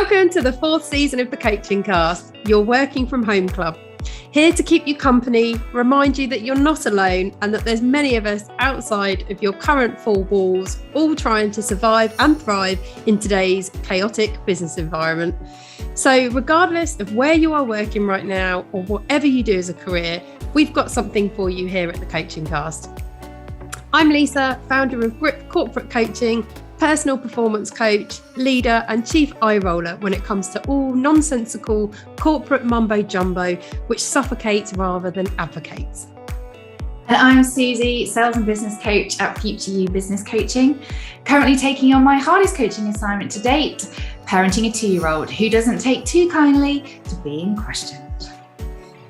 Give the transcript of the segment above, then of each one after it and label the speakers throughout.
Speaker 1: Welcome to the 4th season of the Coaching Cast, your working from home club. Here to keep you company, remind you that you're not alone and that there's many of us outside of your current four walls, all trying to survive and thrive in today's chaotic business environment. So regardless of where you are working right now or whatever you do as a career, we've got something for you here at the Coaching Cast. I'm Lisa, founder of Grip Corporate Coaching, personal performance coach, leader and chief eye roller when it comes to all nonsensical corporate mumbo jumbo which suffocates rather than advocates.
Speaker 2: And I'm Susie, sales and business coach at Future You Business Coaching, currently taking on my hardest coaching assignment to date, parenting a 2-year-old who doesn't take too kindly to being questioned.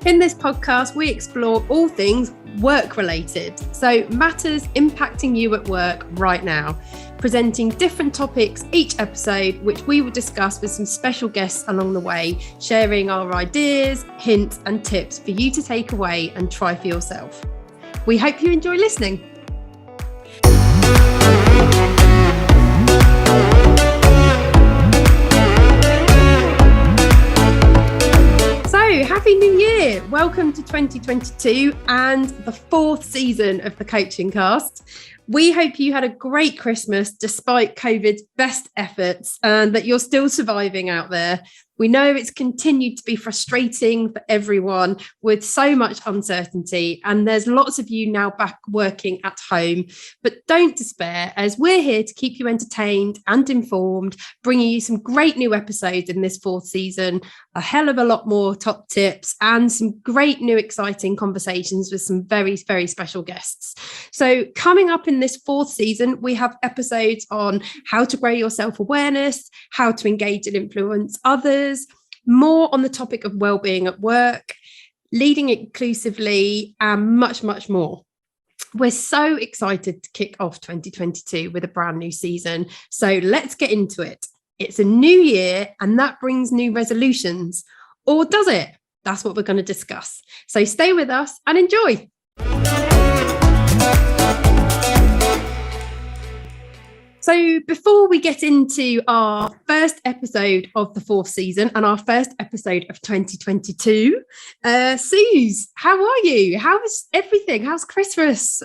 Speaker 1: In this podcast, we explore all things work-related, so matters impacting you at work right now, presenting different topics each episode, which we will discuss with some special guests along the way, sharing our ideas, hints and tips for you to take away and try for yourself. We hope you enjoy listening. Happy New Year! Welcome to 2022 and the 4th season of the Coaching Cast. We hope you had a great Christmas despite COVID's best efforts and that you're still surviving out there. We know it's continued to be frustrating for everyone with so much uncertainty, and there's lots of you now back working at home. But don't despair, as we're here to keep you entertained and informed, bringing you some great new episodes in this 4th season, a hell of a lot more top tips, and some great new exciting conversations with some very, very special guests. So coming up in this 4th season, we have episodes on how to grow your self-awareness, how to engage and influence others, more on the topic of well-being at work, leading inclusively, and much, much more. We're so excited to kick off 2022 with a brand new season. So let's get into it. It's a new year and that brings new resolutions. Or does it? That's what we're going to discuss. So stay with us and enjoy. So before we get into our first episode of the 4th season and our first episode of 2022, Suze, how are you? How's everything? How's Christmas?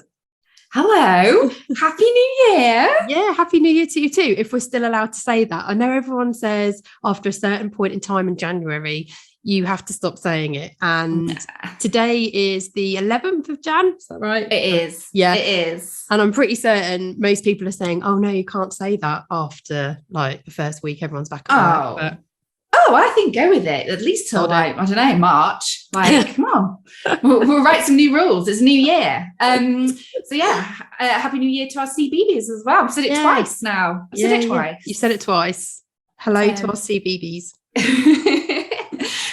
Speaker 2: Hello, Happy New Year.
Speaker 1: Yeah, Happy New Year to you too, if we're still allowed to say that. I know everyone says after a certain point in time in January, you have to stop saying it. And today is the 11th of Jan. Is that right?
Speaker 2: It is.
Speaker 1: Yeah,
Speaker 2: it is.
Speaker 1: And I'm pretty certain most people are saying, oh, no, you can't say that after like the first week. Everyone's back at work.
Speaker 2: Oh, I think go with it. At least till like, I don't know, March. Like, come on. We'll write some new rules. It's New Year. So yeah, Happy New Year to our CBBs as well. I've said it twice now. I've said it twice.
Speaker 1: You said it twice. Hello to our CBBs.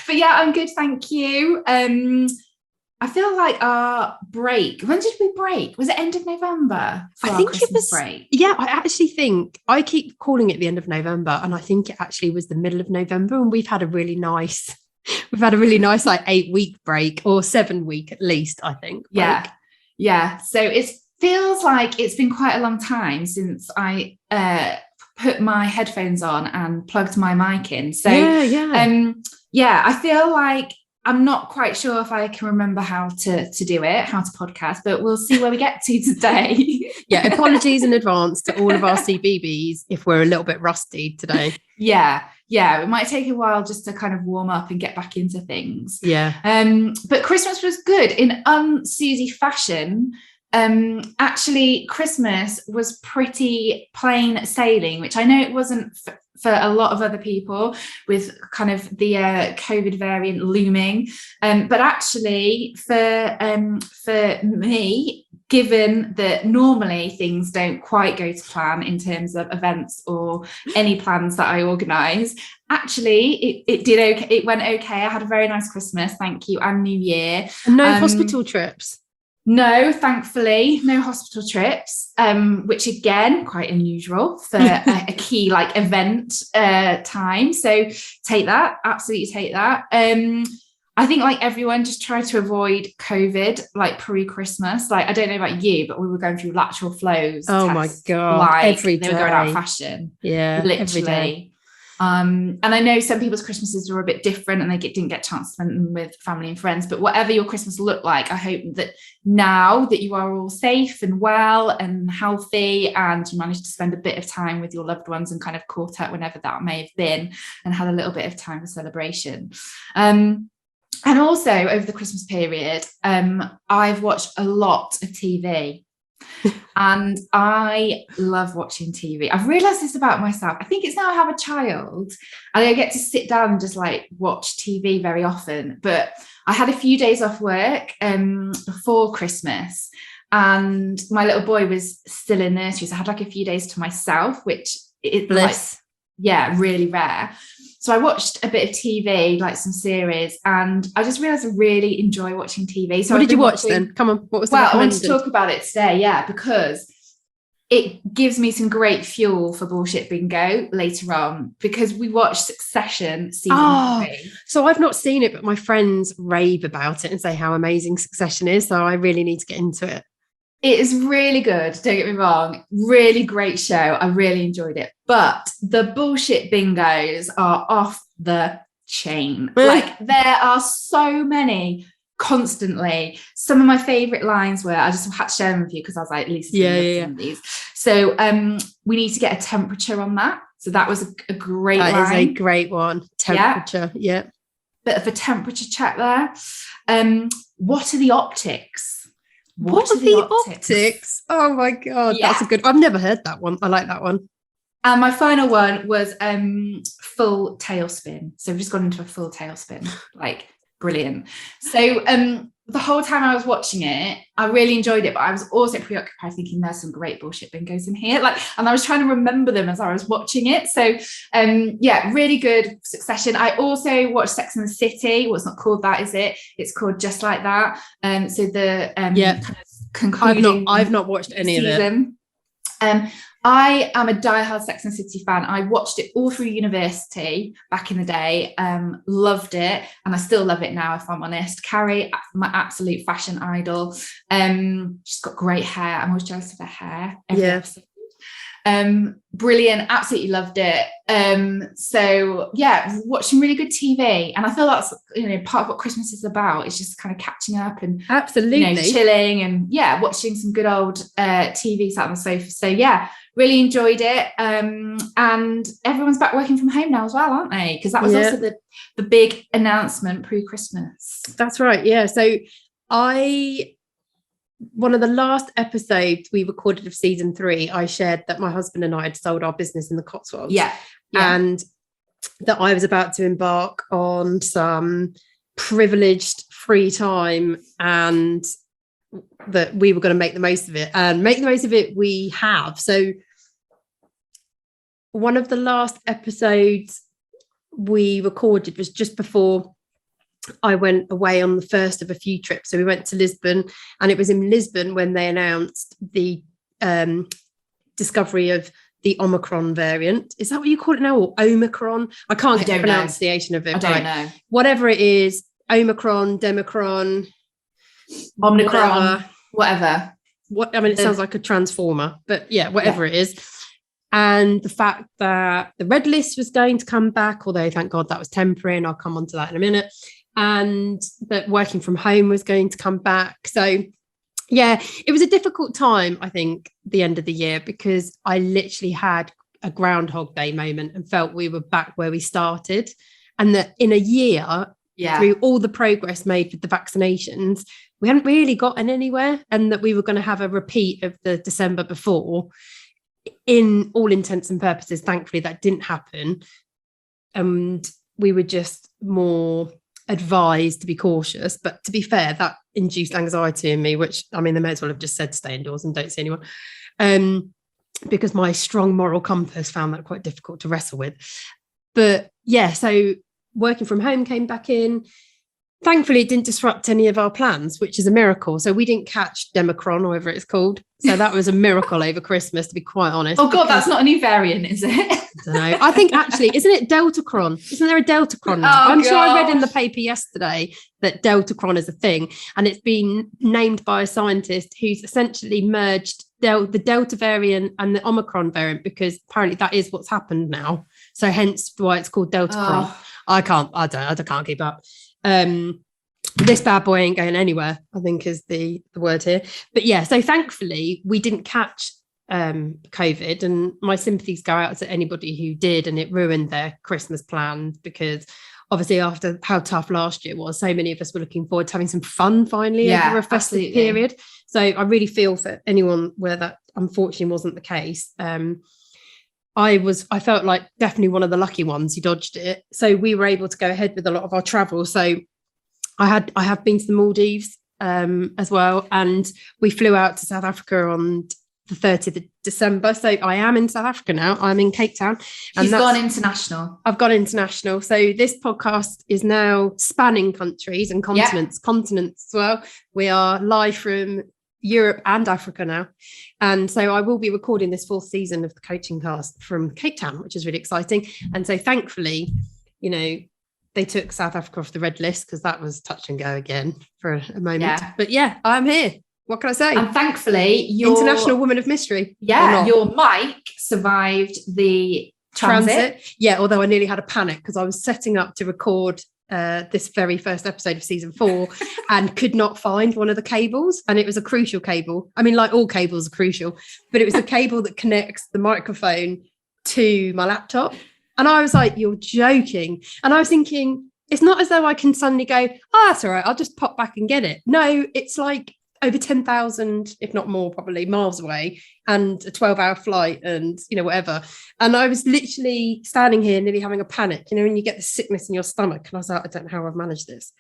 Speaker 2: But yeah, I'm good, thank you. I feel like our break, when did we break? Was it end of November?
Speaker 1: I think
Speaker 2: Christmas
Speaker 1: it was
Speaker 2: break.
Speaker 1: Yeah, I actually think I keep calling it the end of November, and I think it actually was the middle of November, and we've had a really nice like 8-week break, or 7-week at least, I think.
Speaker 2: Yeah. So it feels like it's been quite a long time since I put my headphones on and plugged my mic in. So I feel like I'm not quite sure if I can remember how to do it, how to podcast, but we'll see where we get to today.
Speaker 1: Yeah, apologies in advance to all of our CBBs if we're a little bit rusty today.
Speaker 2: Yeah, it might take a while just to kind of warm up and get back into things.
Speaker 1: Yeah.
Speaker 2: But Christmas was good in Susie fashion. Actually, Christmas was pretty plain sailing, which I know it wasn't for a lot of other people with kind of the COVID variant looming. But actually for me, given that normally things don't quite go to plan in terms of events or any plans that I organise, actually it did okay. It went okay. I had a very nice Christmas, thank you, and New Year.
Speaker 1: No hospital trips?
Speaker 2: No, thankfully, no hospital trips, which again, quite unusual for a key like event time. So take that, absolutely take that. I think like everyone just tried to avoid COVID like pre-Christmas. Like, I don't know about you, but we were going through lateral flows.
Speaker 1: Oh my God.
Speaker 2: Like
Speaker 1: every day.
Speaker 2: They were going out of fashion.
Speaker 1: Yeah.
Speaker 2: Literally. And I know some people's Christmases were a bit different and they didn't get a chance to spend them with family and friends, but whatever your Christmas looked like, I hope that now that you are all safe and well and healthy and you managed to spend a bit of time with your loved ones and kind of caught up whenever that may have been and had a little bit of time for celebration. And also over the Christmas period, I've watched a lot of TV. And I love watching TV. I've realized this about myself. I think it's now I have a child and I get to sit down and just like watch TV very often. But I had a few days off work before Christmas and my little boy was still in nursery. So I had like a few days to myself, which is bliss. Really rare. So I watched a bit of TV, like some series, and I just realised I really enjoy watching TV. So
Speaker 1: what did you watch then? Come on, what was the
Speaker 2: I want to talk about it today, because it gives me some great fuel for bullshit bingo later on, because we watched Succession season 3.
Speaker 1: So I've not seen it, but my friends rave about it and say how amazing Succession is. So I really need to get into it.
Speaker 2: It is really good, don't get me wrong. Really great show. I really enjoyed it. But the bullshit bingos are off the chain. Like there are so many constantly. Some of my favourite lines were, I just had to share them with you because I was like, at least these. So we need to get a temperature on that. So that was a great line.
Speaker 1: That is a great one. Temperature, yeah.
Speaker 2: Bit of a temperature check there. What are the optics?
Speaker 1: What are the optics? Oh my God, that's a good. I've never heard that one. I like that one.
Speaker 2: And my final one was full tailspin. So we've just gone into a full tailspin, like brilliant. So the whole time I was watching it, I really enjoyed it, but I was also preoccupied thinking there's some great bullshit bingos in here. And I was trying to remember them as I was watching it. So really good Succession. I also watched Sex and the City. Well, it's not called that, is it? It's called Just Like That. So the kind of concluding
Speaker 1: I've not watched any season.
Speaker 2: Of it. I am a diehard Sex and the City fan. I watched it all through university back in the day, loved it, and I still love it now, if I'm honest. Carrie, my absolute fashion idol. She's got great hair. I'm always jealous of her hair. Every episode. Brilliant, absolutely loved it. Watching really good TV, and I feel that's part of what Christmas is about. It's just kind of catching up and
Speaker 1: absolutely
Speaker 2: chilling and watching some good old TV sat on the sofa. So really enjoyed it. And everyone's back working from home now as well, aren't they? Because that was also the big announcement pre-Christmas.
Speaker 1: That's right. So one of the last episodes we recorded of season 3, I shared that my husband and I had sold our business in the Cotswolds. And that I was about to embark on some privileged free time and that we were going to make the most of it, and make the most of it we have. So one of the last episodes we recorded was just before I went away on the first of a few trips. So we went to Lisbon, and it was in Lisbon when they announced the discovery of the Omicron variant. Is that what you call it now? Or Omicron? I can't get the pronunciation of it.
Speaker 2: I don't know.
Speaker 1: Whatever it is, Omicron, Demicron,
Speaker 2: Omicron, whatever.
Speaker 1: It sounds like a transformer, but whatever it is. And the fact that the red list was going to come back, although thank God that was temporary, and I'll come on to that in a minute, and that working from home was going to come back. So it was a difficult time, I think, the end of the year, because I literally had a Groundhog Day moment and felt we were back where we started, and that in a year, through all the progress made with the vaccinations, we hadn't really gotten anywhere, and that we were going to have a repeat of the December before. In all intents and purposes, thankfully that didn't happen, and we were just more advised to be cautious. But to be fair, that induced anxiety in me, which they may as well have just said stay indoors and don't see anyone, because my strong moral compass found that quite difficult to wrestle with. But so working from home came back in. Thankfully, it didn't disrupt any of our plans, which is a miracle. So we didn't catch Demicron, or whatever it's called. So that was a miracle over Christmas, to be quite honest.
Speaker 2: Oh, God, that's not a new variant, is it?
Speaker 1: I don't know. I think actually, isn't it Deltacron? Isn't there a Deltacron now? I'm sure I read in the paper yesterday that Deltacron is a thing. And it's been named by a scientist who's essentially merged the Delta variant and the Omicron variant, because apparently that is what's happened now. So hence why it's called Delta Cron. I can't keep up. This bad boy ain't going anywhere, I think is the word here. But yeah, so thankfully we didn't catch COVID, and my sympathies go out to anybody who did, and it ruined their Christmas plans, because obviously after how tough last year was, so many of us were looking forward to having some fun finally over a festive period. So I really feel for anyone where that unfortunately wasn't the case. I felt like definitely one of the lucky ones who dodged it. So we were able to go ahead with a lot of our travel. So I have been to the Maldives as well, and we flew out to South Africa on the 30th of December. So I am in South Africa now. I'm in Cape Town.
Speaker 2: You've gone international.
Speaker 1: I've gone international. So this podcast is now spanning countries and continents as well. We are live from Europe and Africa now. And so I will be recording this 4th season of the Coaching Cast from Cape Town, which is really exciting. And so thankfully, you know, they took South Africa off the red list, because that was touch and go again for a moment. Yeah. But yeah, I'm here. What can I say?
Speaker 2: And thankfully, your
Speaker 1: international woman of mystery.
Speaker 2: Yeah, your mic survived the transit.
Speaker 1: Yeah, although I nearly had a panic because I was setting up to record this very first episode of season 4 and could not find one of the cables, and it was a crucial cable. I mean, like all cables are crucial, but it was a cable that connects the microphone to my laptop. And I was like, you're joking. And I was thinking, it's not as though I can suddenly go, that's all right, I'll just pop back and get it. No, it's like over 10,000, if not more, probably miles away, and a 12-hour flight, and whatever. And I was literally standing here nearly having a panic, when you get the sickness in your stomach. And I was like, I don't know how I've managed this.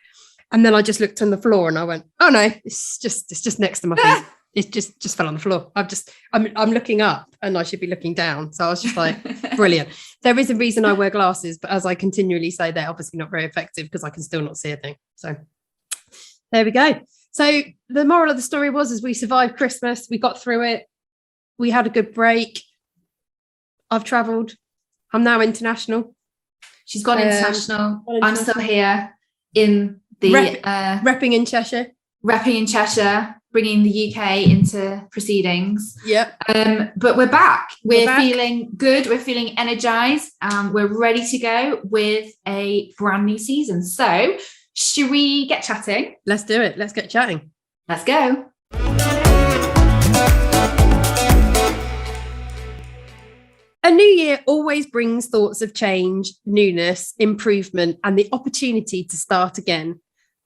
Speaker 1: And then I just looked on the floor and I went, oh no, it's just next to my feet. It just fell on the floor. I'm looking up and I should be looking down. So I was just like, brilliant. There is a reason I wear glasses, but as I continually say, they're obviously not very effective because I can still not see a thing. So there we go. So the moral of the story was we survived Christmas. We got through it. We had a good break. I've travelled. I'm now international.
Speaker 2: She's gone international. I'm still here in the...
Speaker 1: repping in Cheshire.
Speaker 2: Repping in Cheshire, bringing the UK into proceedings.
Speaker 1: Yeah.
Speaker 2: But we're back. We're feeling good. We're feeling energised. We're ready to go with a brand new season. So... should we get chatting?
Speaker 1: Let's do it. Let's get chatting.
Speaker 2: Let's go.
Speaker 1: A new year always brings thoughts of change, newness, improvement, and the opportunity to start again.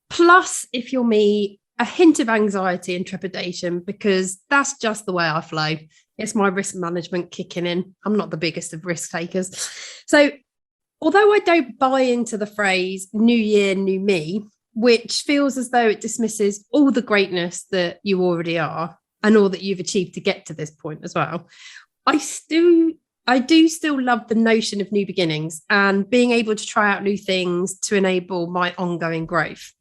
Speaker 1: Plus, if you're me, a hint of anxiety and trepidation, because that's just the way I flow. It's my risk management kicking in. I'm not the biggest of risk takers. So, although I don't buy into the phrase new year, new me, which feels as though it dismisses all the greatness that you already are and all that you've achieved to get to this point as well, I do still love the notion of new beginnings and being able to try out new things to enable my ongoing growth.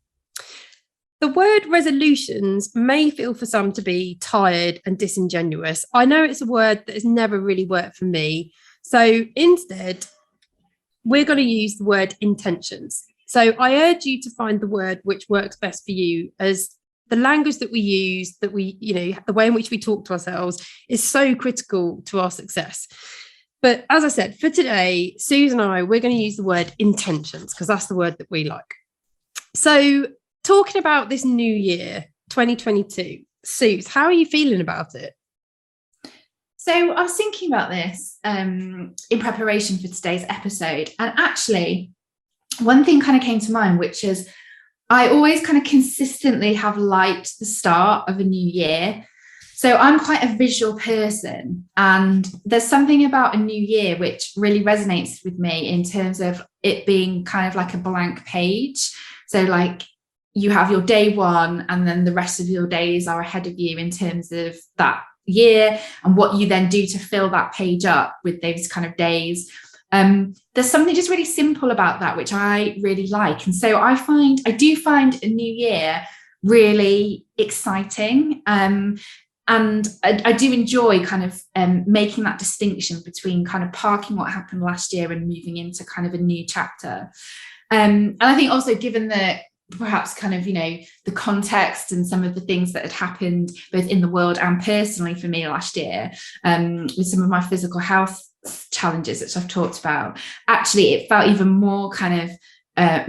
Speaker 1: The word resolutions may feel for some to be tired and disingenuous. I know it's a word that has never really worked for me. So instead, we're going to use the word intentions. So I urge you to find the word which works best for you, as the language that we use, that we, the way in which we talk to ourselves is so critical to our success. But as I said, for today, Suze and I, we're going to use the word intentions because that's the word that we like. So talking about this new year, 2022, Suze, how are you feeling about it?
Speaker 2: So I was thinking about this in preparation for today's episode. And actually, one thing kind of came to mind, which is I always kind of consistently have liked the start of a new year. So I'm quite a visual person, and there's something about a new year which really resonates with me in terms of it being kind of like a blank page. So like you have your day one, and then the rest of your days are ahead of you in terms of that year and what you then do to fill that page up with those kind of days. There's something just really simple about that which I really like, and so I do find a new year really exciting, and I do enjoy kind of making that distinction between kind of parking what happened last year and moving into kind of a new chapter. And I think also, given that perhaps kind of, the context and some of the things that had happened both in the world and personally for me last year, with some of my physical health challenges, which I've talked about, actually it felt even more kind of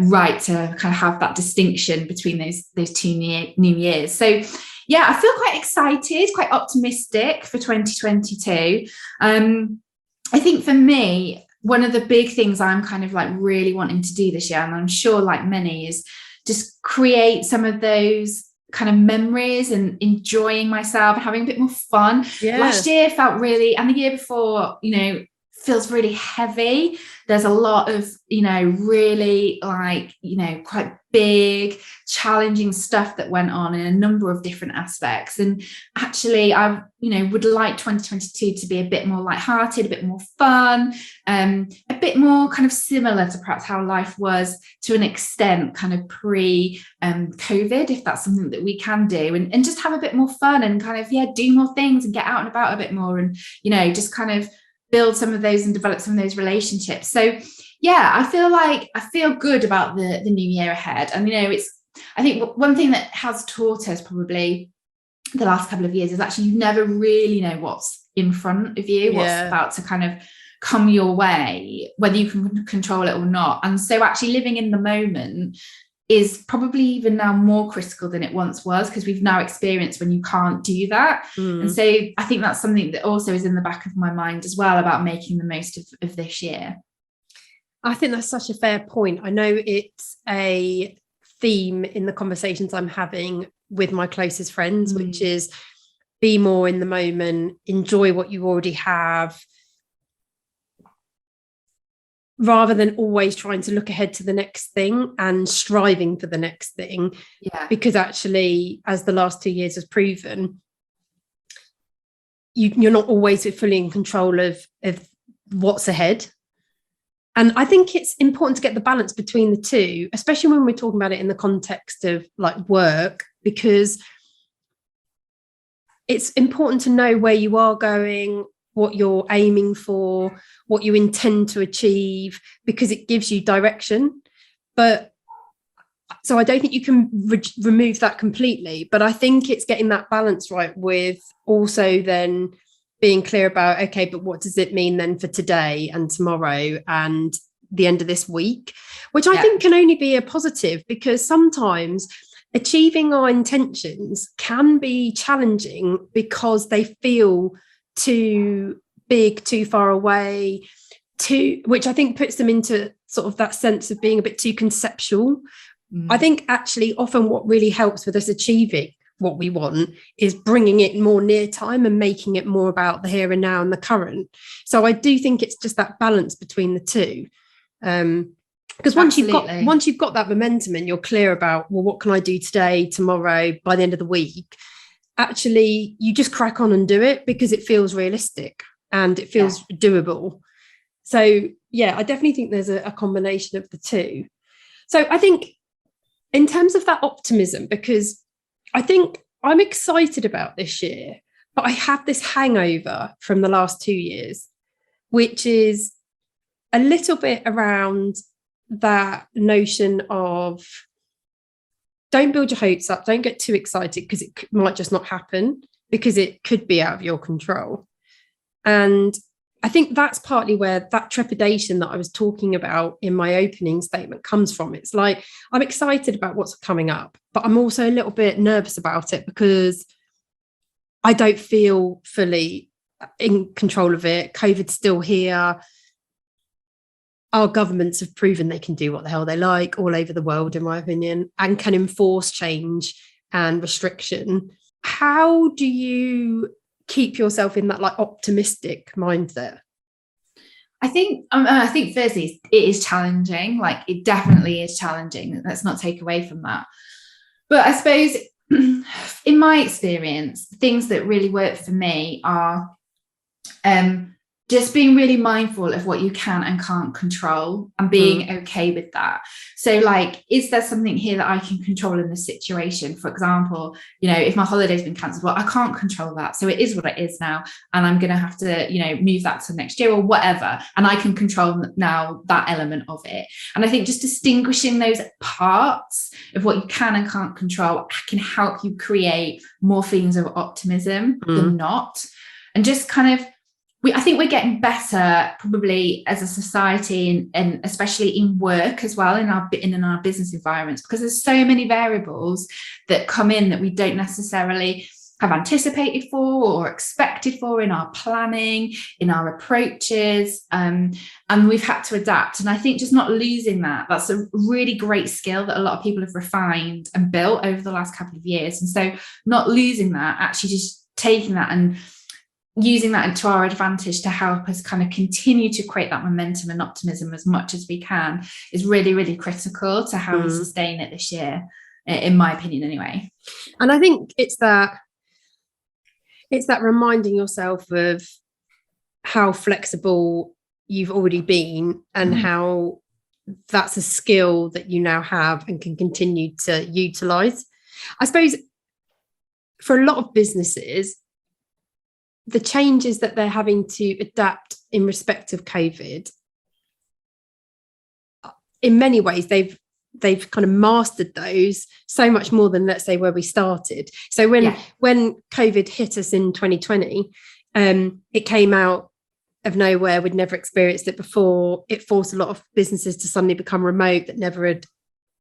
Speaker 2: right to kind of have that distinction between those two new years. So yeah, I feel quite excited, quite optimistic for 2022. I think for me, one of the big things I'm kind of like really wanting to do this year, and I'm sure like many, is just create some of those kind of memories and enjoying myself and having a bit more fun.
Speaker 1: Yeah.
Speaker 2: Last year felt really, and the year before, you know, feels really heavy. There's a lot of, you know, really like, you know, quite big, challenging stuff that went on in a number of different aspects. And actually, I, you know, would like 2022 to be a bit more lighthearted, a bit more fun, a bit more kind of similar to perhaps how life was to an extent kind of pre-COVID, if that's something that we can do, and just have a bit more fun and kind of, yeah, do more things and get out and about a bit more, and, you know, just kind of build some of those and develop some of those relationships. So yeah, I feel good about the new year ahead. And, you know, I think one thing that has taught us probably the last couple of years is actually you never really know what's in front of you, what's about to kind of come your way, whether you can control it or not. And so actually living in the moment is probably even now more critical than it once was, because we've now experienced when you can't do that. And so I think that's something that also is in the back of my mind as well, about making the most of this year.
Speaker 1: I think that's such a fair point. I know it's a theme in the conversations I'm having with my closest friends, which is be more in the moment, enjoy what you already have, rather than always trying to look ahead to the next thing and striving for the next thing.
Speaker 2: Yeah.
Speaker 1: Because actually, as the last 2 years has proven, you're not always fully in control of what's ahead. And I think it's important to get the balance between the two, especially when we're talking about it in the context of like work, because it's important to know where you are going, what you're aiming for, what you intend to achieve, because it gives you direction. But so I don't think you can remove that completely, but I think it's getting that balance right, with also then being clear about, okay, but what does it mean then for today and tomorrow and the end of this week, which I think can only be a positive, because sometimes achieving our intentions can be challenging because they feel too big, too far away, which I think puts them into sort of that sense of being a bit too conceptual. I think actually often what really helps with us achieving what we want is bringing it more near time and making it more about the here and now and the current. So I do think it's just that balance between the two. Because once you've got that momentum and you're clear about, well, what can I do today, tomorrow, by the end of the week, actually you just crack on and do it because it feels realistic and it feels doable. So yeah, I definitely think there's a combination of the two. So I think in terms of that optimism, because I think I'm excited about this year, but I have this hangover from the last 2 years, which is a little bit around that notion of don't build your hopes up, don't get too excited, because it might just not happen, because it could be out of your control. And I think that's partly where that trepidation that I was talking about in my opening statement comes from. It's like, I'm excited about what's coming up, but I'm also a little bit nervous about it because I don't feel fully in control of it. COVID's still here. Our governments have proven they can do what the hell they like all over the world, in my opinion, and can enforce change and restriction. How do you keep yourself in that like optimistic mindset?
Speaker 2: I think firstly it is challenging. Like, it definitely is challenging. Let's not take away from that. But I suppose in my experience, things that really work for me are just being really mindful of what you can and can't control and being okay with that. So like, is there something here that I can control in this situation? For example, you know, if my holiday's been cancelled, well, I can't control that. So it is what it is now. And I'm going to have to, you know, move that to next year or whatever. And I can control now that element of it. And I think just distinguishing those parts of what you can and can't control can help you create more feelings of optimism than not. And just kind of I think we're getting better probably as a society, and especially in work as well, in our business environments, because there's so many variables that come in that we don't necessarily have anticipated for or expected for in our planning, in our approaches, and we've had to adapt. And I think just not losing that's a really great skill that a lot of people have refined and built over the last couple of years. And so not losing that, actually just taking that and using that to our advantage to help us kind of continue to create that momentum and optimism as much as we can is really, really critical to how we sustain it this year, in my opinion anyway.
Speaker 1: And I think it's that reminding yourself of how flexible you've already been and how that's a skill that you now have and can continue to utilize. I suppose for a lot of businesses, the changes that they're having to adapt in respect of COVID, in many ways, they've kind of mastered those so much more than, let's say, where we started. So when COVID hit us in 2020, it came out of nowhere. We'd never experienced it before. It forced a lot of businesses to suddenly become remote that never had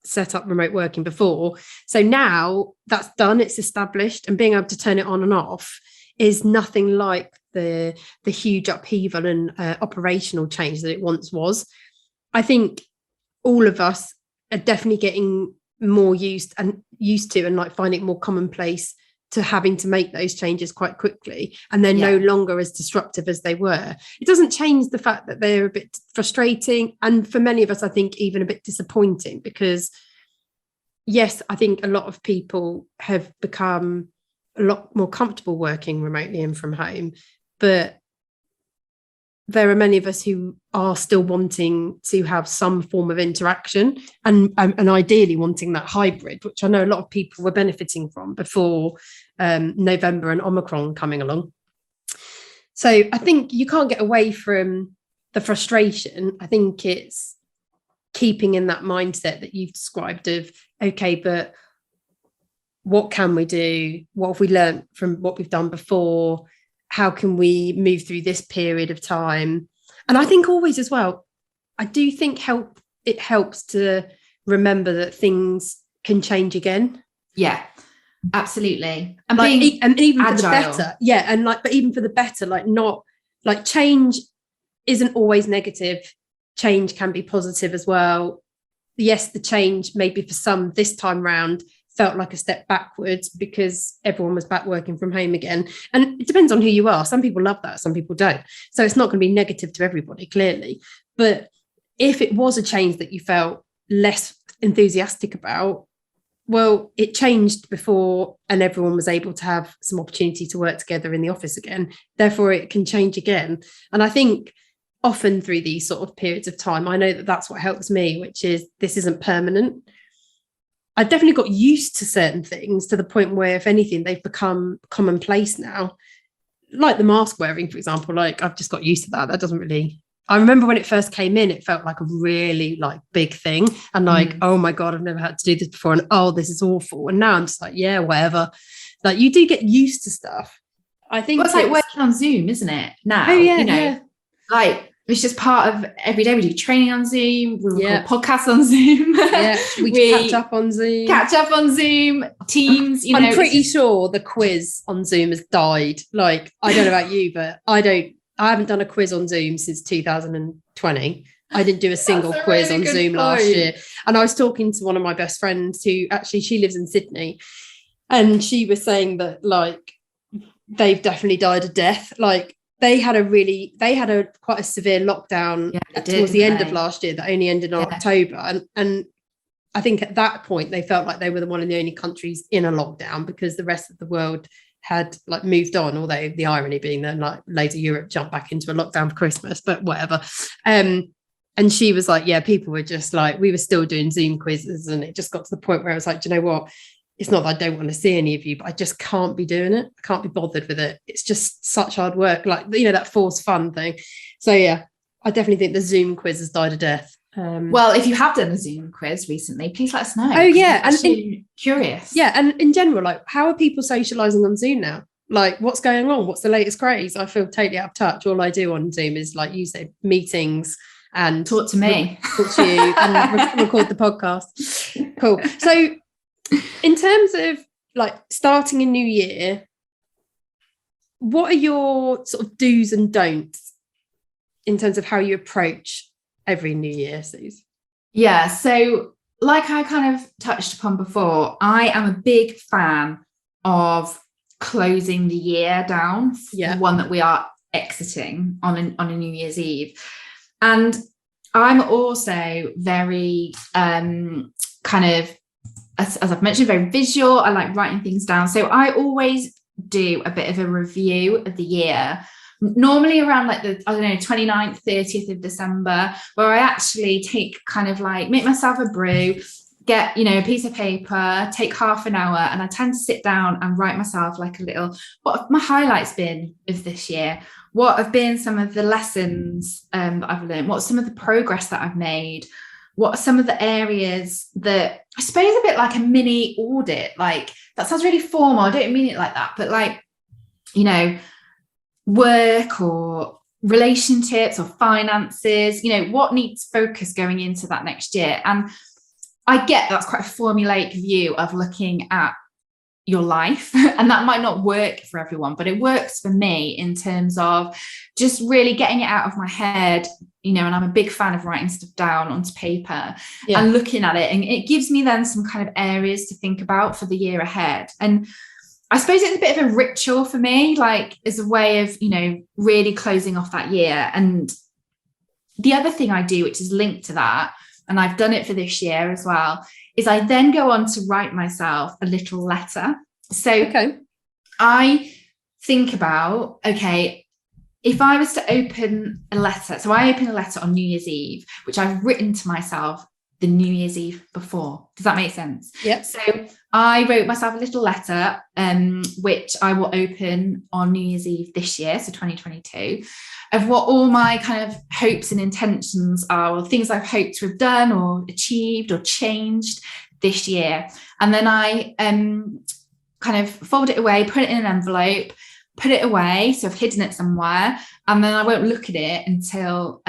Speaker 1: set up remote working before. So now that's done, it's established, and being able to turn it on and off is nothing like the huge upheaval and operational change that it once was. I think all of us are definitely getting more used to and like finding it more commonplace to having to make those changes quite quickly, and they're no longer as disruptive as they were. It doesn't change the fact that they're a bit frustrating, and for many of us, I think even a bit disappointing, because yes, I think a lot of people have become a lot more comfortable working remotely and from home, but there are many of us who are still wanting to have some form of interaction and ideally wanting that hybrid, which I know a lot of people were benefiting from before November and Omicron coming along. So I think you can't get away from the frustration. I think it's keeping in that mindset that you've described of, okay, but what can we do? What have we learned from what we've done before? How can we move through this period of time? And I think always as well, I do think it helps to remember that things can change again.
Speaker 2: Yeah, absolutely.
Speaker 1: And even agile. For the better. Yeah. And but even for the better, not change isn't always negative. Change can be positive as well. Yes, the change maybe for some this time round felt like a step backwards because everyone was back working from home again. And it depends on who you are. Some people love that, some people don't. So it's not going to be negative to everybody, clearly. But if it was a change that you felt less enthusiastic about, well, it changed before and everyone was able to have some opportunity to work together in the office again. Therefore, it can change again. And I think often through these sort of periods of time, I know that that's what helps me, which is this isn't permanent. I definitely got used to certain things to the point where, if anything, they've become commonplace now. Like the mask wearing, for example, I've just got used to that. That doesn't really... I remember when it first came in, it felt like a really big thing. And oh my God, I've never had to do this before. And this is awful. And now I'm just yeah, whatever. You do get used to stuff. I think
Speaker 2: it's like working on Zoom, isn't it? Now,
Speaker 1: oh, yeah,
Speaker 2: it's just part of every day. We do training on Zoom. We record podcasts on Zoom.
Speaker 1: Yeah, we catch up on Zoom.
Speaker 2: Teams.
Speaker 1: I'm pretty sure the quiz on Zoom has died. I don't know about you, but I haven't done a quiz on Zoom since 2020. I didn't do a single quiz on Zoom last year. And I was talking to one of my best friends who actually, she lives in Sydney, and she was saying that they've definitely died a death. They had quite a severe lockdown towards the end of last year that only ended in October. And I think at that point, they felt like they were one of the only countries in a lockdown because the rest of the world had moved on, although the irony being that loads of Europe jumped back into a lockdown for Christmas, but whatever. And she was people were just we were still doing Zoom quizzes, and it just got to the point where I was do you know what? It's not that I don't want to see any of you, but I just can't be doing it. I can't be bothered with it. It's just such hard work, that forced fun thing. So yeah, I definitely think the Zoom quiz has died a death.
Speaker 2: Well, if you have done a Zoom quiz recently, please let us know.
Speaker 1: Oh yeah,
Speaker 2: I'm curious.
Speaker 1: Yeah, and in general, how are people socialising on Zoom now? like, what's going on? What's the latest craze? I feel totally out of touch. All I do on Zoom is, like you said, meetings and
Speaker 2: talk to me,
Speaker 1: talk to you, and record the podcast. Cool. So, in terms of like starting a new year, what are your sort of do's and don'ts in terms of how you approach every new year, Suze?
Speaker 2: Yeah. So, like I kind of touched upon before, I am a big fan of closing the year down, the one that we are exiting on a New Year's Eve. And I'm also very kind of, as I've mentioned, very visual. I like writing things down. So I always do a bit of a review of the year, normally around like the, I don't know, 29th, 30th of December, where I actually take kind of like, make myself a brew, get, you know, a piece of paper, take half an hour, and I tend to sit down and write myself like a little, what have my highlights been of this year? What have been some of the lessons that I've learned? What's some of the progress that I've made? What are some of the areas that, I suppose, a bit like a mini audit? Like, that sounds really formal. I don't mean it like that, but like, you know, work or relationships or finances, you know, what needs focus going into that next year? And I get that's quite a formulaic view of looking at your life, and that might not work for everyone, but it works for me in terms of just really getting it out of my head, you know. And I'm a big fan of writing stuff down onto paper and looking at it, and it gives me then some kind of areas to think about for the year ahead. And I suppose it's a bit of a ritual for me, like as a way of, you know, really closing off that year. And the other thing I do, which is linked to that, and I've done it for this year as well, is I then go on to write myself a little letter. So I think about, okay, if I was to open a letter, so I open a letter on New Year's Eve, which I've written to myself the New Year's Eve before. Does that make sense?
Speaker 1: Yep.
Speaker 2: So I wrote myself a little letter, which I will open on New Year's Eve this year, so 2022, of what all my kind of hopes and intentions are, or things I've hoped to have done or achieved or changed this year. And then I kind of fold it away, put it in an envelope, put it away. So I've hidden it somewhere, and then I won't look at it until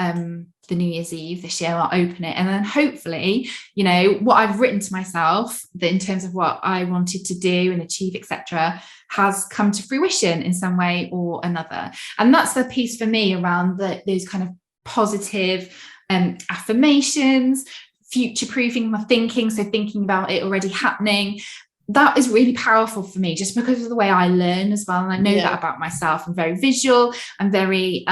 Speaker 2: the New Year's Eve this year. I'll open it, and then hopefully, you know, what I've written to myself, that in terms of what I wanted to do and achieve, etc., has come to fruition in some way or another. And that's the piece for me around those kind of positive affirmations, future-proofing my thinking, so thinking about it already happening. That is really powerful for me, just because of the way I learn as well. And I know that about myself. I'm very visual. I'm very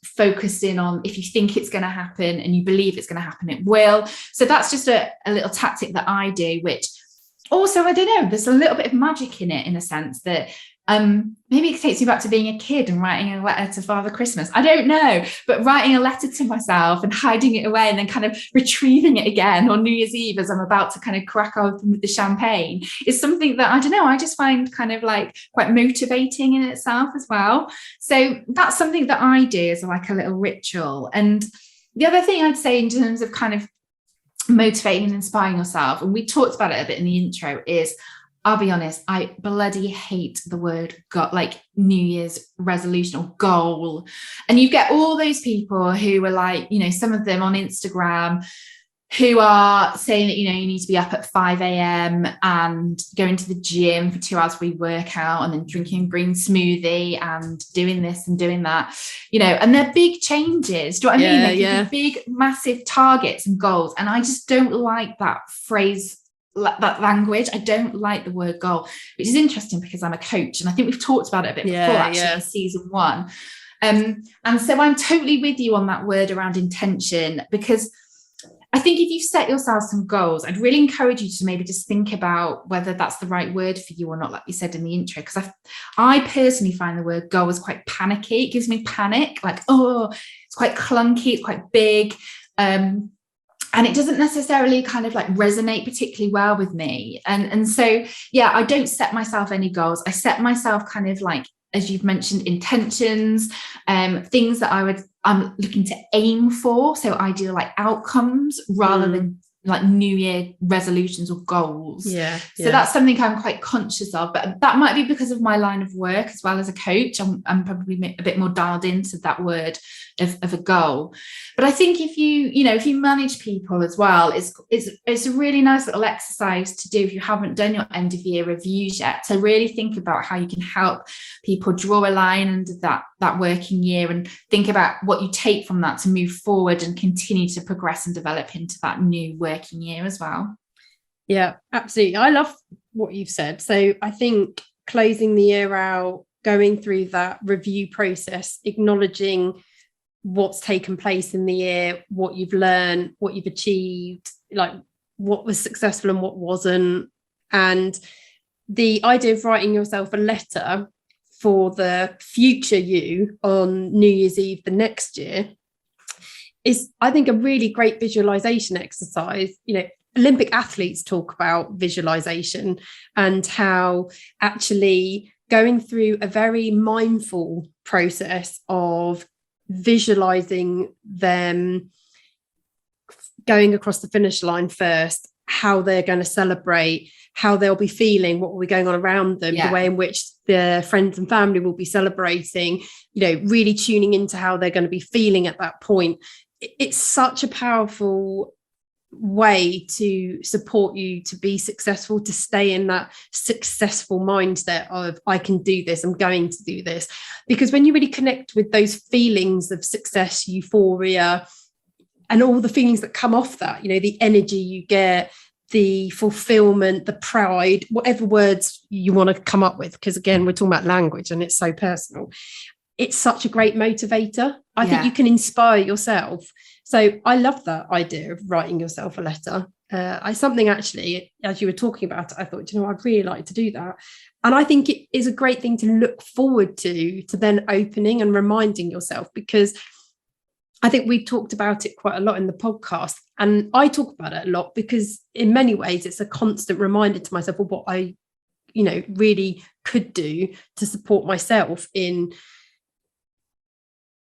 Speaker 2: focused in on, if you think it's going to happen and you believe it's going to happen, it will. So that's just a little tactic that I do, which also, I don't know, there's a little bit of magic in it, in a sense that maybe it takes me back to being a kid and writing a letter to Father Christmas. I don't know, but writing a letter to myself and hiding it away and then kind of retrieving it again on New Year's Eve as I'm about to kind of crack open with the champagne is something that, I don't know, I just find kind of like quite motivating in itself as well. So that's something that I do as like a little ritual. And the other thing I'd say in terms of kind of motivating and inspiring yourself, and we talked about it a bit in the intro, is, I'll be honest, I bloody hate the word like New Year's resolution or goal. And you get all those people who are like, you know, some of them on Instagram who are saying that, you know, you need to be up at 5 a.m. and going to the gym for 2 hours pre-workout and then drinking a green smoothie and doing this and doing that, you know, and they're big changes. Do you know what I mean? They can be big, massive targets and goals. And I just don't like that phrase, that language. I don't like the word goal, which is interesting because I'm a coach, and I think we've talked about it a bit before, actually, in season 1. And so I'm totally with you on that word around intention, because I think if you've set yourself some goals, I'd really encourage you to maybe just think about whether that's the right word for you or not, like you said in the intro, because I personally find the word goal is quite panicky. It gives me panic, like, oh, it's quite clunky, it's quite big. And it doesn't necessarily kind of like resonate particularly well with me. And so, yeah, I don't set myself any goals. I set myself kind of like, as you've mentioned, intentions, things that I'm looking to aim for. So ideal like outcomes rather than like New Year resolutions or goals. So that's something I'm quite conscious of, but that might be because of my line of work as well as a coach. I'm probably a bit more dialed into that word of a goal. But I think if you manage people as well, it's a really nice little exercise to do if you haven't done your end of year reviews yet, to really think about how you can help people draw a line under that working year and think about what you take from that to move forward and continue to progress and develop into that new working year as well.
Speaker 1: Yeah, absolutely. I love what you've said. So I think closing the year out, going through that review process, acknowledging what's taken place in the year, what you've learned, what you've achieved, like what was successful and what wasn't. And the idea of writing yourself a letter for the future you on New Year's Eve the next year is, I think, a really great visualization exercise. Olympic athletes talk about visualization and how actually going through a very mindful process of visualizing them going across the finish line first, how they're going to celebrate, how they'll be feeling, what will be going on around them, the way in which their friends and family will be celebrating, really tuning into how they're going to be feeling at that point. It's such a powerful way to support you to be successful, to stay in that successful mindset of, I can do this, I'm going to do this. Because when you really connect with those feelings of success, euphoria, and all the feelings that come off that, the energy you get, the fulfillment, the pride, whatever words you want to come up with, because again, we're talking about language and it's so personal. It's such a great motivator. I think you can inspire yourself. So I love that idea of writing yourself a letter. Something actually, as you were talking about it, I thought, I'd really like to do that. And I think it is a great thing to look forward to then opening and reminding yourself, because I think we've talked about it quite a lot in the podcast. And I talk about it a lot because in many ways, it's a constant reminder to myself of what I, really could do to support myself in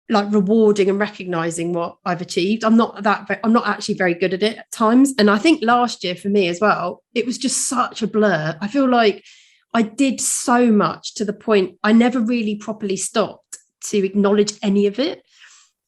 Speaker 1: like rewarding and recognizing what I've achieved. I'm not actually very good at it at times. And I think last year for me as well, it was just such a blur. I feel like I did so much to the point I never really properly stopped to acknowledge any of it.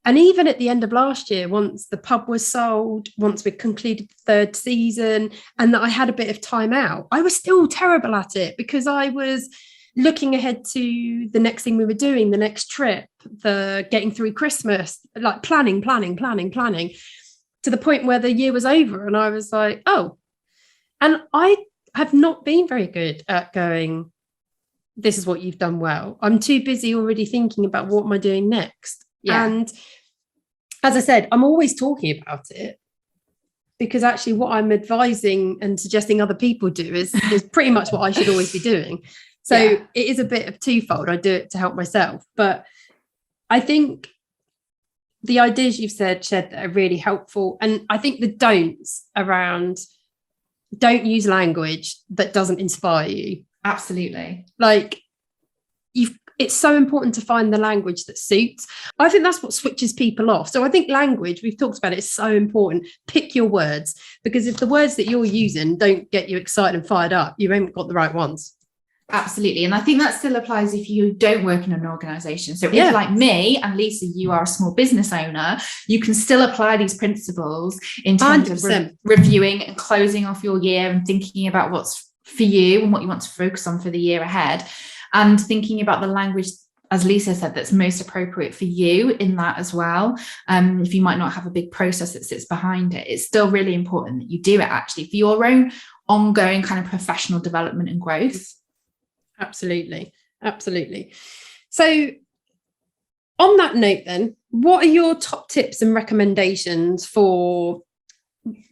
Speaker 1: And even at the end of last year, once the pub was sold, once we concluded the third season and that I had a bit of time out, I was still terrible at it because I was looking ahead to the next thing we were doing, the next trip, the getting through Christmas, like planning, to the point where the year was over. And I was like, oh, and I have not been very good at going, this is what you've done well. I'm too busy already thinking about what am I doing next. Yeah. And as I said, I'm always talking about it because actually what I'm advising and suggesting other people do is pretty much what I should always be doing. So it is a bit of twofold. I do it to help myself. But I think the ideas you've said, Shed, are really helpful. And I think the don'ts around, don't use language that doesn't inspire you.
Speaker 2: Absolutely.
Speaker 1: Like it's so important to find the language that suits. I think that's what switches people off. So I think language, we've talked about it, is so important. Pick your words, because if the words that you're using don't get you excited and fired up, you haven't got the right ones.
Speaker 2: Absolutely. And I think that still applies if you don't work in an organization. So if like me and Lisa, you are a small business owner, you can still apply these principles in terms 100%. Of reviewing and closing off your year and thinking about what's for you and what you want to focus on for the year ahead, and thinking about the language, as Lisa said, that's most appropriate for you in that as well. If you might not have a big process that sits behind it, it's still really important that you do it actually for your own ongoing kind of professional development and growth.
Speaker 1: Absolutely. So on that note then, what are your top tips and recommendations for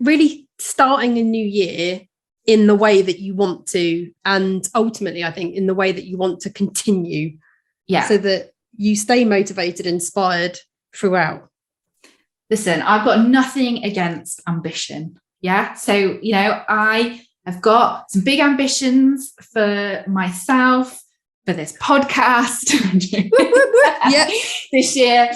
Speaker 1: really starting a new year in the way that you want to, and ultimately I think in the way that you want to continue, so that you stay motivated, inspired throughout?
Speaker 2: Listen, I've got nothing against ambition. So I've got some big ambitions for myself, for this podcast, this year.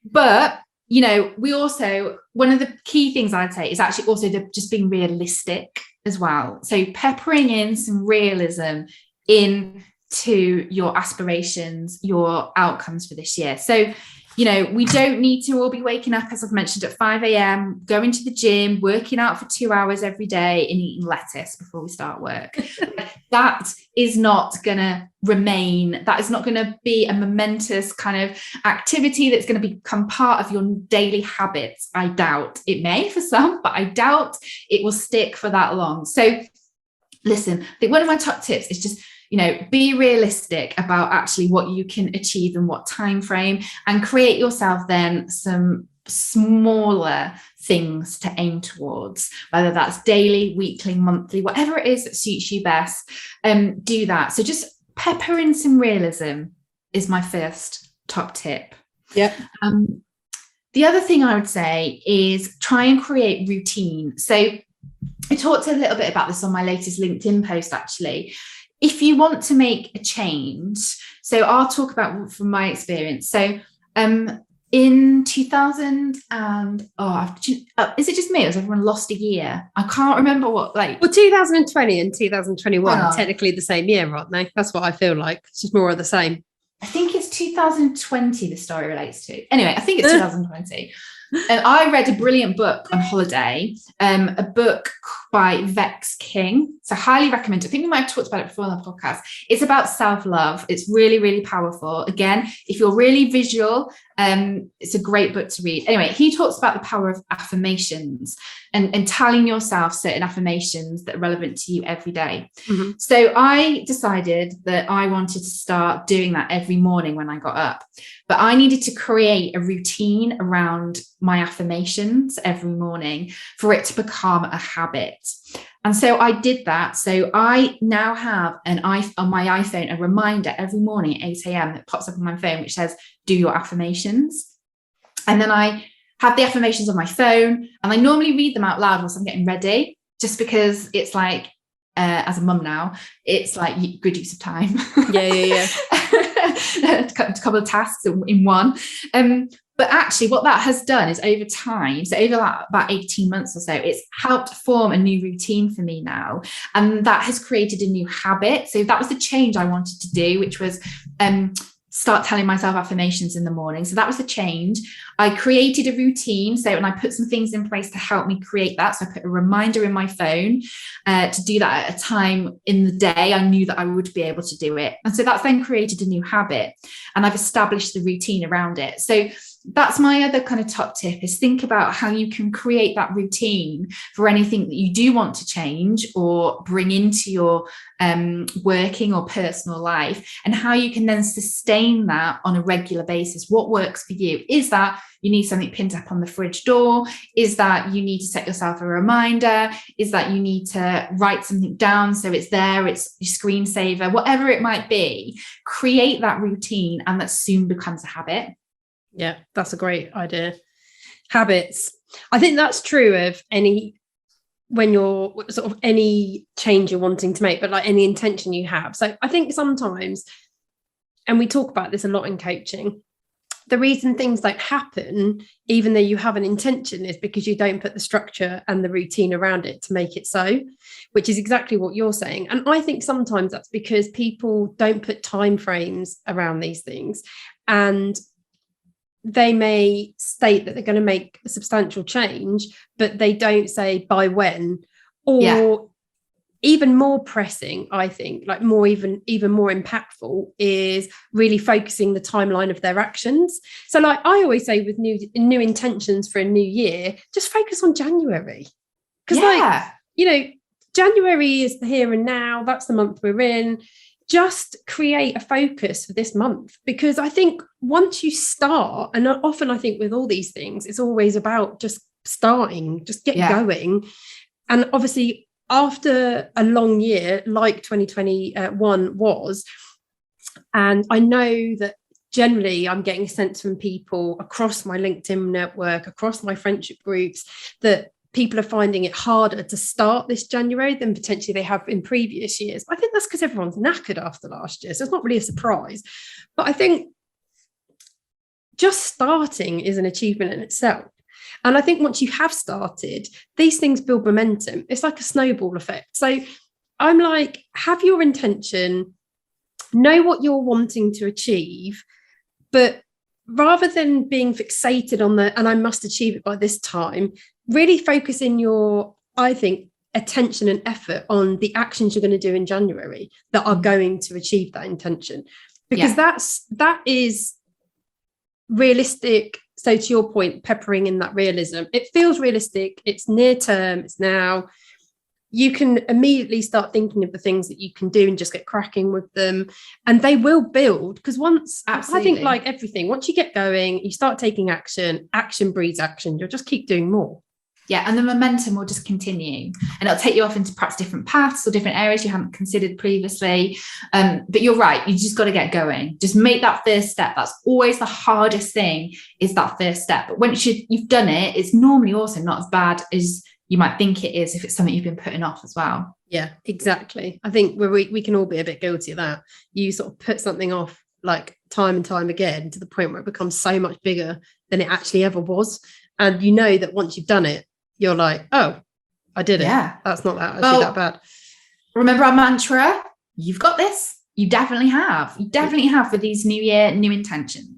Speaker 2: But, you know, we also, one of the key things I'd say is actually also just being realistic as well. So peppering in some realism into your aspirations, your outcomes for this year. So, you know, we don't need to all be waking up, as I've mentioned, at 5 a.m, going to the gym, working out for 2 hours every day and eating lettuce before we start work. That is not going to remain. That is not going to be a momentous kind of activity that's going to become part of your daily habits. I doubt it may for some, but I doubt it will stick for that long. So listen, I think one of my top tips is just, you know, be realistic about actually what you can achieve in what time frame, and create yourself then some smaller things to aim towards, whether that's daily, weekly, monthly, whatever it is that suits you best. Do that. So just pepper in some realism is my first top tip.
Speaker 1: Yeah.
Speaker 2: The other thing I would say is try and create routine. So I talked a little bit about this on my latest LinkedIn post, actually. If you want to make a change, so I'll talk about from my experience. So in 2000 and, is it just me, or has everyone lost a year? I can't remember what, like.
Speaker 1: Well, 2020 and 2021 are technically the same year, aren't they? That's what I feel like. It's just more of the same.
Speaker 2: I think it's 2020 the story relates to. Anyway, I think it's 2020. And I read a brilliant book on holiday, a book by Vex King. So highly recommend it. I think we might have talked about it before on the podcast. It's about self-love. It's really, really powerful. Again, if you're really visual, it's a great book to read. Anyway, he talks about the power of affirmations and telling yourself certain affirmations that are relevant to you every day. Mm-hmm. So I decided that I wanted to start doing that every morning when I got up. But I needed to create a routine around my affirmations every morning for it to become a habit. And so I did that. So I now have on my iPhone, a reminder every morning at 8 a.m. that pops up on my phone, which says, do your affirmations. And then I have the affirmations on my phone, and I normally read them out loud whilst I'm getting ready, just because it's like, as a mum now, it's like good use of time.
Speaker 1: Yeah.
Speaker 2: A couple of tasks in one. But actually what that has done is over time, so over about 18 months or so, it's helped form a new routine for me now. And that has created a new habit. So that was the change I wanted to do, which was start telling myself affirmations in the morning. So that was the change. I created a routine. So, and I put some things in place to help me create that. So I put a reminder in my phone to do that at a time in the day I knew that I would be able to do it. And so that's then created a new habit, and I've established the routine around it. So that's my other kind of top tip, is think about how you can create that routine for anything that you do want to change or bring into your working or personal life, and how you can then sustain that on a regular basis. What works for you? Is that you need something pinned up on the fridge door? Is that you need to set yourself a reminder? Is that you need to write something down so it's there, it's your screensaver? Whatever it might be, create that routine, and that soon becomes a habit.
Speaker 1: Yeah, that's a great idea. Habits. I think that's true of when you're sort of any change you're wanting to make, but like any intention you have. So I think sometimes, and we talk about this a lot in coaching, the reason things don't happen, even though you have an intention, is because you don't put the structure and the routine around it to make it so, which is exactly what you're saying. And I think sometimes that's because people don't put time frames around these things, and they may state that they're going to make a substantial change, but they don't say by when, or even more pressing, I think, like even more impactful, is really focusing the timeline of their actions. So like I always say with new intentions for a new year, just focus on January. Because like, you know, January is the here and now, that's the month we're in. Just create a focus for this month, because I think once you start, and often I think with all these things, it's always about just starting, just get going. And obviously after a long year like 2021 was, and I know that generally I'm getting a sense from people across my LinkedIn network, across my friendship groups, that people are finding it harder to start this January than potentially they have in previous years. I think that's because everyone's knackered after last year. So it's not really a surprise. But I think just starting is an achievement in itself. And I think once you have started, these things build momentum. It's like a snowball effect. So I'm like, have your intention, know what you're wanting to achieve, but rather than being fixated on and I must achieve it by this time, really focus in your, I think, attention and effort on the actions you're going to do in January that are going to achieve that intention. Because that is realistic. So to your point, peppering in that realism, it feels realistic. It's near term. It's now. You can immediately start thinking of the things that you can do and just get cracking with them. And they will build, because I think like everything, once you get going, you start taking action, action breeds action. You'll just keep doing more.
Speaker 2: Yeah, and the momentum will just continue, and it'll take you off into perhaps different paths or different areas you haven't considered previously. But you're right, you just got to get going. Just make that first step. That's always the hardest thing, is that first step. But once you've done it, it's normally also not as bad as you might think it is if it's something you've been putting off as well.
Speaker 1: Yeah, exactly. I think we can all be a bit guilty of that. You sort of put something off like time and time again to the point where it becomes so much bigger than it actually ever was. And you know that once you've done it, you're like, oh, I did it. Yeah. That's not that bad.
Speaker 2: Remember our mantra? You've got this. You definitely have. You definitely have for these new year, new intentions.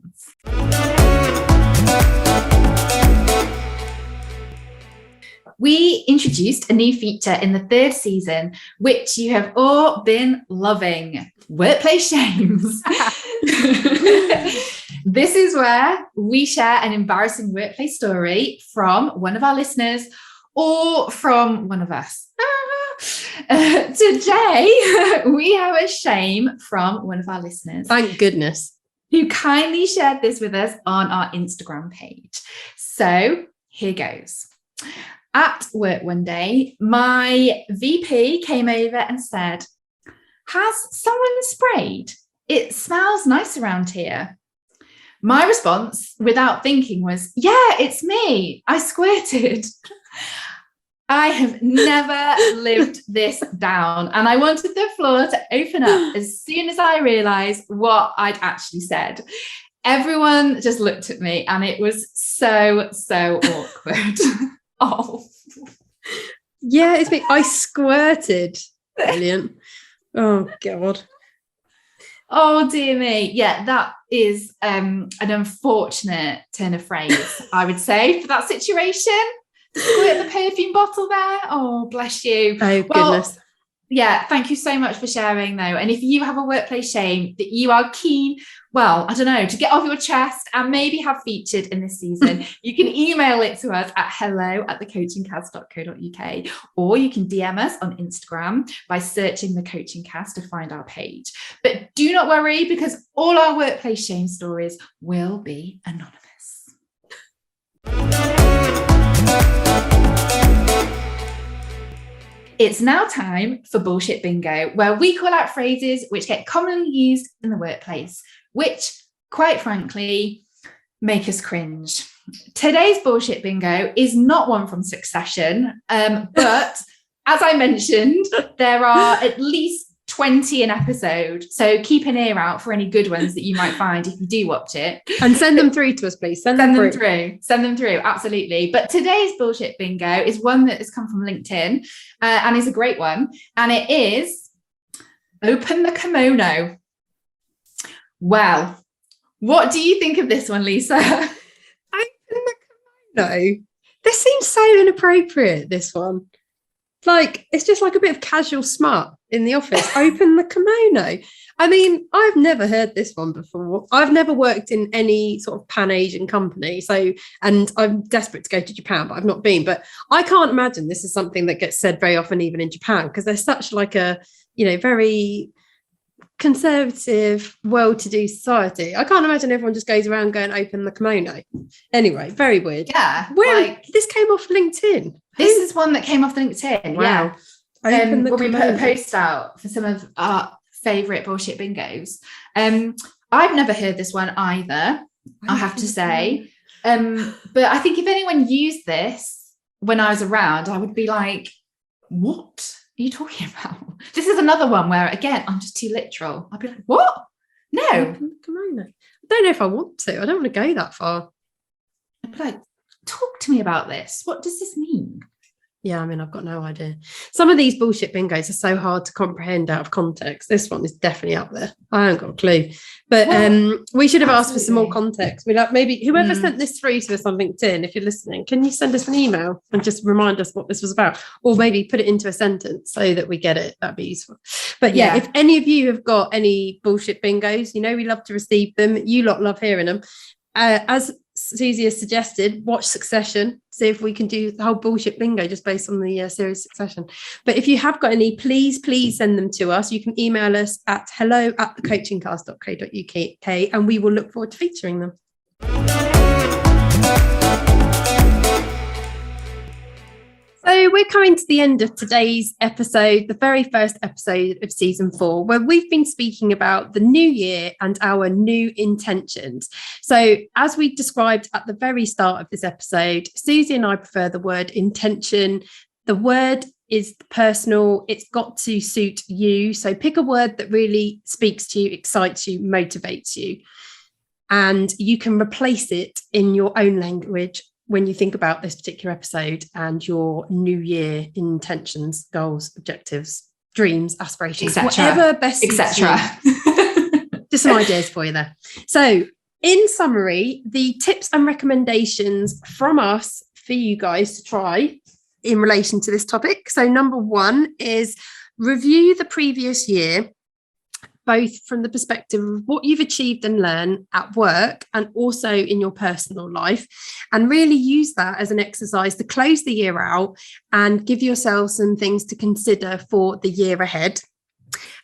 Speaker 2: We introduced a new feature in the 3rd season, which you have all been loving: workplace shames. This is where we share an embarrassing workplace story from one of our listeners or from one of us. Today, we have a shame from one of our listeners.
Speaker 1: Thank goodness.
Speaker 2: Who kindly shared this with us on our Instagram page. So here goes. At work one day, my VP came over and said, "Has someone sprayed? It smells nice around here." My response, without thinking, was, "Yeah, it's me. I squirted." I have never lived this down, and I wanted the floor to open up as soon as I realised what I'd actually said. Everyone just looked at me, and it was so awkward. Oh,
Speaker 1: yeah, it's me. I squirted. Brilliant. Oh God.
Speaker 2: Oh dear me. Yeah, that is an unfortunate turn of phrase, I would say, for that situation. Squirt the perfume bottle there. Oh, bless you.
Speaker 1: Oh, goodness.
Speaker 2: Yeah, thank you so much for sharing, though. And if you have a workplace shame that you are keen, well, I don't know, to get off your chest and maybe have featured in this season, you can email it to us at hello@thecoachingcast.co.uk, or you can DM us on Instagram by searching The Coaching Cast to find our page. But do not worry, because all our workplace shame stories will be anonymous. It's now time for Bullshit Bingo, where we call out phrases which get commonly used in the workplace, which, quite frankly, make us cringe. Today's Bullshit Bingo is not one from Succession, but as I mentioned, there are at least 20 an episode, so keep an ear out for any good ones that you might find if you do watch it.
Speaker 1: And send them through to us, please. Send them through,
Speaker 2: absolutely. But today's Bullshit Bingo is one that has come from LinkedIn and is a great one, and it is open the kimono. Well, what do you think of this one, Lisa?
Speaker 1: Open the kimono? This seems so inappropriate, this one. Like, it's just like a bit of casual smut in the office. Open the kimono. I mean, I've never heard this one before. I've never worked in any sort of pan-Asian company. And I'm desperate to go to Japan, but I've not been. But I can't imagine this is something that gets said very often, even in Japan, because they're such like a, very conservative, well-to-do society. I can't imagine everyone just goes around going, open the kimono. Anyway, very weird.
Speaker 2: Yeah.
Speaker 1: This came off LinkedIn.
Speaker 2: This is one that came off LinkedIn.
Speaker 1: Wow.
Speaker 2: Yeah. When we put a post out for some of our favourite bullshit bingos. I've never heard this one either, I have to say. But I think if anyone used this when I was around, I would be like, what are you talking about? This is another one where, again, I'm just too literal. I'd be like, what? No.
Speaker 1: I don't know if I want to. I don't want to go that far.
Speaker 2: I'd be like, talk to me about this. What does this mean?
Speaker 1: Yeah, I mean, I've got no idea. Some of these bullshit bingos are so hard to comprehend out of context. This one is definitely up there. I haven't got a clue. But we should have asked for some more context. We're like, maybe whoever sent this through to us on LinkedIn, if you're listening, can you send us an email and just remind us what this was about? Or maybe put it into a sentence so that we get it. That'd be useful. But yeah, if any of you have got any bullshit bingos, we love to receive them. You lot love hearing them. As Susie has suggested, watch Succession, see if we can do the whole bullshit bingo just based on the series Succession. But if you have got any, please send them to us. You can email us at hello@thecoachingcast.co.uk and we will look forward to featuring them. So we're coming to the end of today's episode, the very first episode of season 4, where we've been speaking about the new year and our new intentions. So as we described at the very start of this episode, Susie and I prefer the word intention. The word is personal. It's got to suit you. So pick a word that really speaks to you, excites you, motivates you. And you can replace it in your own language when you think about this particular episode and your new year intentions, goals, objectives, dreams, aspirations, whatever best suits you. Just some ideas for you there. So in summary, the tips and recommendations from us for you guys to try in relation to this topic. So number 1 is review the previous year, both from the perspective of what you've achieved and learned at work and also in your personal life, and really use that as an exercise to close the year out and give yourself some things to consider for the year ahead.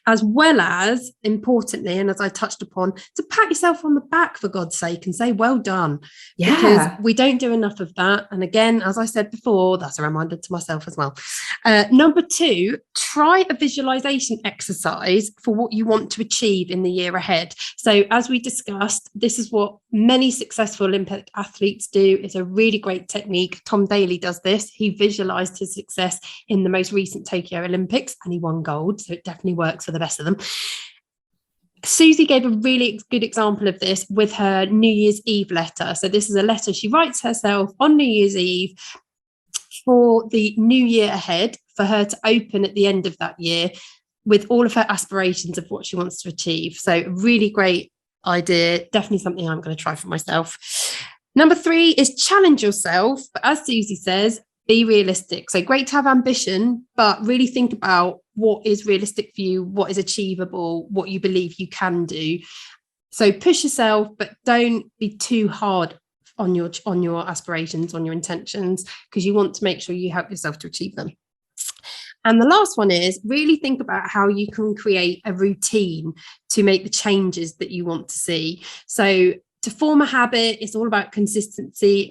Speaker 1: As well as, importantly, and as I touched upon, to pat yourself on the back, for God's sake, and say, well done.
Speaker 2: Yeah.
Speaker 1: Because we don't do enough of that. And again, as I said before, that's a reminder to myself as well. Number 2, try a visualization exercise for what you want to achieve in the year ahead. So as we discussed, this is what many successful Olympic athletes do. It's a really great technique. Tom Daley does this. He visualized his success in the most recent Tokyo Olympics and he won gold. So it definitely works for the best of them. Susie gave a really good example of this with her New Year's Eve letter. So this is a letter she writes herself on New Year's Eve for the new year ahead, for her to open at the end of that year with all of her aspirations of what she wants to achieve. So really great idea. Definitely something I'm going to try for myself. Number 3 is challenge yourself. But as Susie says, be realistic. So great to have ambition, but really think about what is realistic for you, what is achievable, what you believe you can do. So push yourself, but don't be too hard on your aspirations, on your intentions, because you want to make sure you help yourself to achieve them. And the last one is really think about how you can create a routine to make the changes that you want to see. So to form a habit, it's all about consistency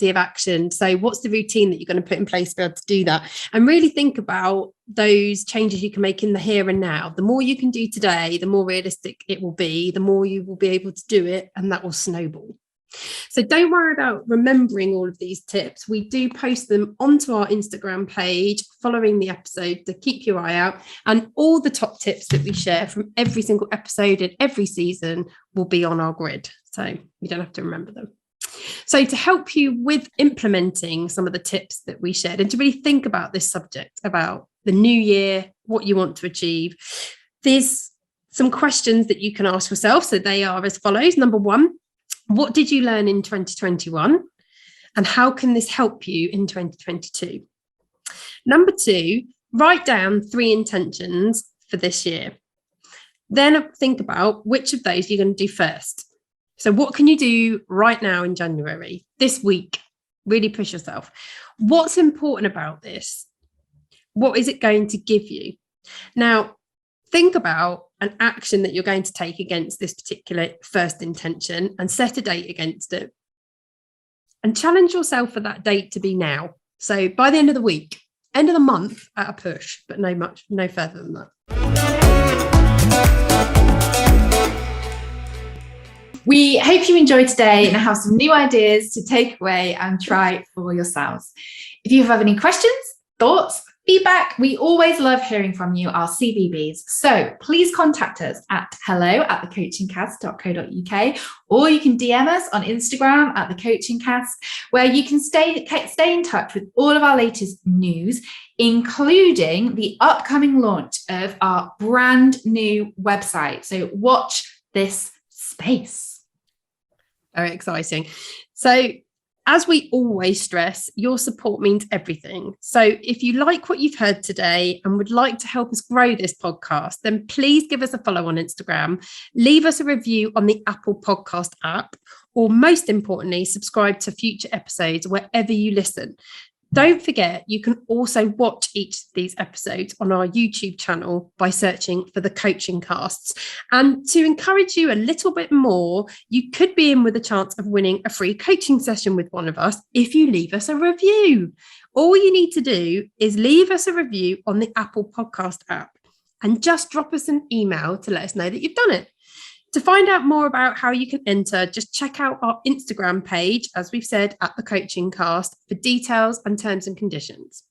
Speaker 1: of action. So what's the routine that you're going to put in place to be able to do that? And really think about those changes you can make in the here and now. The more you can do today, the more realistic it will be, the more you will be able to do it, and that will snowball. So don't worry about remembering all of these tips. We do post them onto our Instagram page following the episode, to keep your eye out. And all the top tips that we share from every single episode and every season will be on our grid. So you don't have to remember them. So to help you with implementing some of the tips that we shared and to really think about this subject, about the new year, what you want to achieve, there's some questions that you can ask yourself. So they are as follows. Number 1, what did you learn in 2021? And how can this help you in 2022? Number 2, write down 3 intentions for this year. Then think about which of those you're going to do first. So what can you do right now in January, this week? Really push yourself. What's important about this? What is it going to give you? Now, think about an action that you're going to take against this particular first intention and set a date against it. And challenge yourself for that date to be now. So by the end of the week, end of the month at a push, but no further than that.
Speaker 2: We hope you enjoyed today and have some new ideas to take away and try for yourselves. If you have any questions, thoughts, Feedback, we always love hearing from you, our CBBs. So please contact us at hello@thecoachingcast.co.uk, or you can DM us on Instagram at thecoachingcast, where you can stay in touch with all of our latest news, including the upcoming launch of our brand new website. So watch this space.
Speaker 1: Very exciting. So, as we always stress, your support means everything. So if you like what you've heard today and would like to help us grow this podcast, then please give us a follow on Instagram, leave us a review on the Apple Podcast app, or most importantly, subscribe to future episodes wherever you listen. Don't forget, you can also watch each of these episodes on our YouTube channel by searching for the Coaching Casts. And to encourage you a little bit more, you could be in with a chance of winning a free coaching session with one of us if you leave us a review. All you need to do is leave us a review on the Apple Podcast app and just drop us an email to let us know that you've done it. To find out more about how you can enter, just check out our Instagram page, as we've said, at the Coaching Cast, for details and terms and conditions.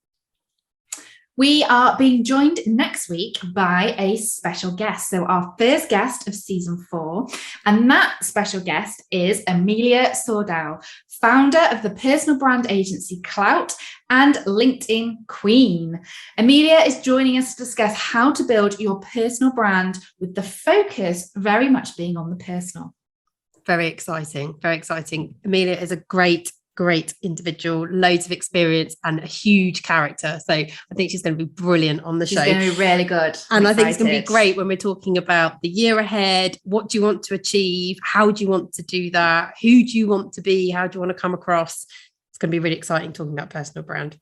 Speaker 2: We are being joined next week by a special guest. So our first guest of season 4, and that special guest is Amelia Sordow, founder of the personal brand agency Clout and LinkedIn Queen. Amelia is joining us to discuss how to build your personal brand with the focus very much being on the personal.
Speaker 1: Very exciting, very exciting. Amelia is a great individual, loads of experience and a huge character. So I think she's going to be brilliant on the show.
Speaker 2: She's going to be really good.
Speaker 1: And I think it's going to be great when we're talking about the year ahead. What do you want to achieve? How do you want to do that? Who do you want to be? How do you want to come across? It's going to be really exciting talking about personal brand.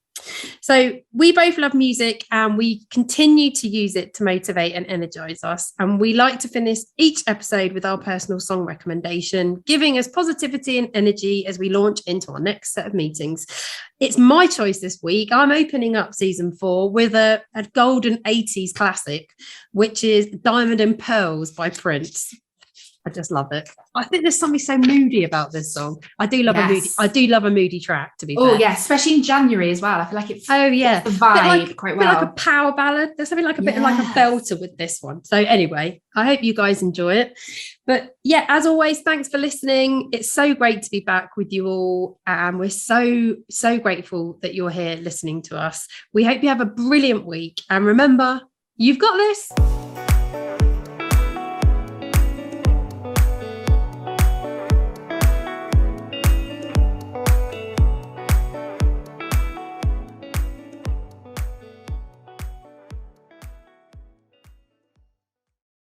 Speaker 1: So we both love music and we continue to use it to motivate and energize us. And we like to finish each episode with our personal song recommendation, giving us positivity and energy as we launch into our next set of meetings. It's my choice this week. I'm opening up season 4 with a golden 80s classic, which is Diamond and Pearls by Prince. I just love it. I think there's something so moody about this song. I do love a moody track, to be fair.
Speaker 2: Oh yeah, especially in January as well. I feel like it's the vibe quite well.
Speaker 1: Like a power ballad. There's something like a bit like a belter with this one. So anyway, I hope you guys enjoy it. But yeah, as always, thanks for listening. It's so great to be back with you all. And we're so grateful that you're here listening to us. We hope you have a brilliant week. And remember, you've got this.